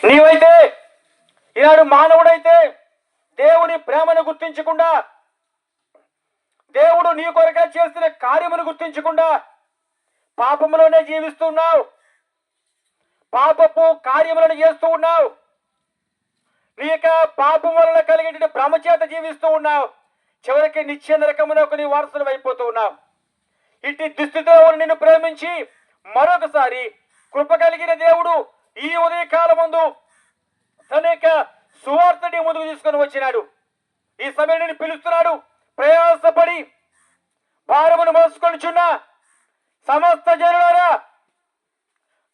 నీవైతే ఈనాడు మానవుడైతే దేవుని ప్రేమను గుర్తించకుండా, దేవుడు నీ కొరకే చేసిన కార్యమును గుర్తించకుండా పాపములోనే జీవిస్తున్నావు, పాపపు కార్యములను చేస్తూ ఉన్నావు, నీ యొక్క పాపం వలన కలిగిన భ్రమ చేత జీవిస్తూ ఉన్నావు. చివరికి నిత్య నరకమునకు నీ వారసులు అయిపోతూ ఉన్నావు. ఇట్టి దుస్థితిలో నిన్ను ప్రేమించి మరొకసారి కృప కలిగిన దేవుడు ఈ ఉదయకాలం ముందు తన యొక్క సువార్తని ముందుకు తీసుకొని వచ్చినాడు. ఈ సమయం నేను పిలుస్తున్నాడు. ప్రయాసపడి భారమును మోసుకొనిచున్న సమస్త జనులారా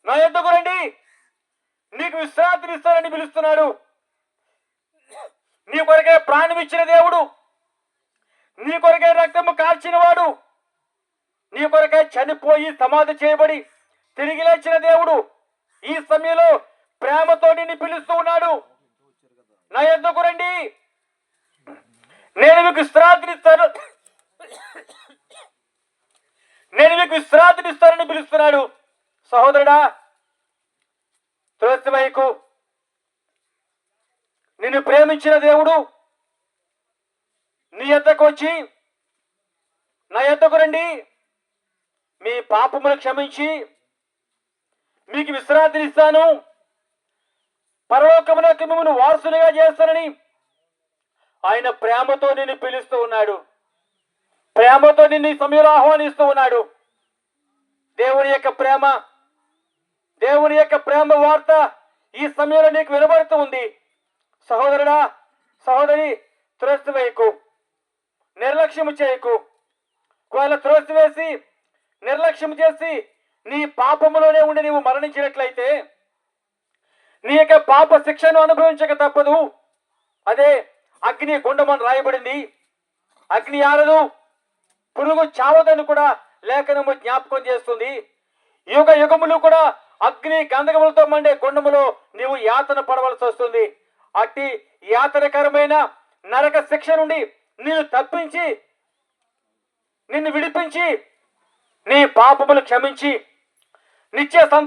నా యొద్దకు రండి, నీకు విశ్రాంతినిస్తానని పిలుస్తున్నాడు. నీ కొరకే ప్రాణం ఇచ్చిన దేవుడు, నీ కొరకే రక్తము కార్చిన వాడు, నీ కొరకే చనిపోయి సమాధి చేయబడి తిరిగి లేచిన దేవుడు ఈ సమయంలో ప్రేమతో నిన్ను పిలుస్తూ ఉన్నాడు. నా యొద్దకు రండి, నేను మీకు విశ్రాంతినిస్తాను, నేను మీకు విశ్రాంతినిస్తానని పిలుస్తున్నాడు. సహోదరుడా, త్రోసివేయకు. నిన్ను ప్రేమించిన దేవుడు నీ యొద్దకు వచ్చి, నా యొద్దకు రండి, మీ పాపమును క్షమించి మీకు విశ్రాంతినిస్తాను, పరలోకమునకు మిమ్మల్ని వారసులుగా చేస్తానని ఆయన ప్రేమతో నిన్ను పిలుస్తూ ఉన్నాడు. ప్రేమతో నిన్ను ఈ సమయంలో ఆహ్వానిస్తూ ఉన్నాడు. దేవుని యొక్క ప్రేమ, దేవుని యొక్క ప్రేమ వార్త ఈ సమయంలో నీకు వినబడుతూ ఉంది. సహోదరుడా, సహోదరి, త్రోసివేయకు, నిర్లక్ష్యము చేయకు. ఒకవేళ త్రోసివేసి నిర్లక్ష్యం చేసి నీ పాపములోనే ఉండి నీవు మరణించినట్లయితే నీ యొక్క పాప శిక్షను అనుభవించక తప్పదు. అదే అగ్ని గుండమని రాయబడింది. అగ్ని ఆరదు, పురుగు చావదని కూడా లేఖనము జ్ఞాపకం చేస్తుంది. యుగ యుగములు కూడా అగ్ని గంధకములతో మండే గుండములో నీవు యాతన పడవలసి వస్తుంది. అట్టి యాతనకరమైన నరక శిక్ష నుండి నిన్ను తప్పించి, నిన్ను విడిపించి, నీ పాపములు క్షమించి నిత్య